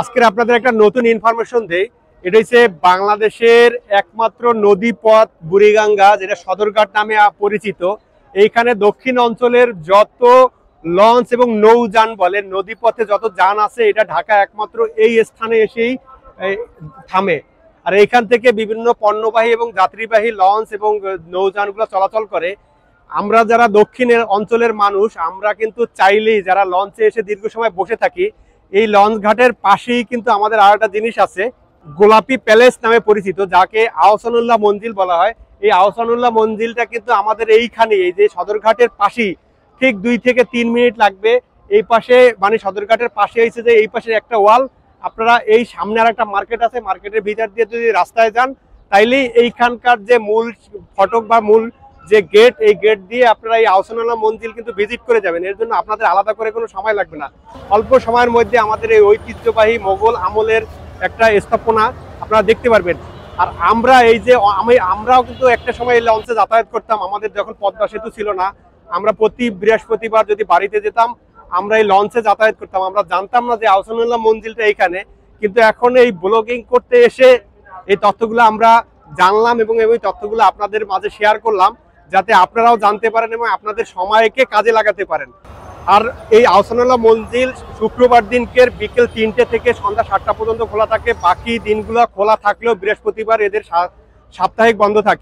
আজকের আপনাদের একটা নতুন ইনফরমেশন দেই। এটা হচ্ছে বাংলাদেশের একমাত্র নদী পথ বুড়িগঙ্গা, যেটা সদরঘাট নামে পরিচিত। এইখানে দক্ষিণ অঞ্চলের যত লঞ্চ এবং নৌযান বলেন, নদী পথে যত যান আছে, এটা ঢাকা একমাত্র এই স্থানে এসেই থামে। আর এইখান থেকে বিভিন্ন পণ্যবাহী এবং যাত্রীবাহী লঞ্চ এবং নৌযানগুলো চলাচল করে। আমরা যারা দক্ষিণের অঞ্চলের মানুষ, আমরা কিন্তু চাইলেই যারা লঞ্চে এসে দীর্ঘ সময় বসে থাকি, এই লঞ্চ ঘাটের পাশেই কিন্তু আমাদের আর একটা জিনিস আছে, গোলাপি প্যালেস নামে পরিচিত, যাকে আহসানুল্লাহ মঞ্জিল বলা হয়। এই আহসানুল্লাহ মঞ্জিলটা কিন্তু আমাদের এইখানে, এই যে সদরঘাটের পাশেই, ঠিক 2 থেকে 3 মিনিট লাগবে। এই পাশে মানে সদরঘাটের পাশে হয়েছে যে এই পাশে একটা ওয়াল, আপনারা এই সামনে আর একটা মার্কেট আছে, মার্কেটের ভিতর দিয়ে যদি রাস্তায় যান, তাইলেই এইখানকার যে মূল ফটক বা মূল যে গেট, এই গেট দিয়ে আপনারা এই আহসানুল্লাহ মঞ্জিল কিন্তু ভিজিট করে যাবেন। এর জন্য আপনাদের আলাদা করে কোনো সময় লাগবে না। অল্প সময়ের মধ্যে আমাদের এই ঐতিহ্যবাহী মোগল আমলের একটা স্থাপনা আপনারা দেখতে পারবেন। আর আমরা এই যে আমরাও কিন্তু একটা সময় এই লঞ্চে যাতায়াত করতাম। আমাদের যখন পদ্মা সেতু ছিল না, আমরা প্রতি বৃহস্পতিবার যদি বাড়িতে যেতাম, আমরা এই লঞ্চে যাতায়াত করতাম। আমরা জানতাম না যে আহসানুল্লাহ মঞ্জিলটা এইখানে, কিন্তু এখন এই ব্লগিং করতে এসে এই তথ্যগুলো আমরা জানলাম এবং এই তথ্যগুলো আপনাদের মাঝে শেয়ার করলাম, যাতে আপনারাও জানতে পারেন এবং আপনাদের সময়কে কাজে লাগাতে পারেন। আর এই আহসানুল্লাহ মঞ্জিল শুক্রবার দিনকে বিকেল 3টে থেকে সন্ধ্যা 7টা পর্যন্ত খোলা থাকে। বাকি দিনগুলো খোলা থাকলেও বৃহস্পতিবার এদের সাপ্তাহিক বন্ধ থাকে।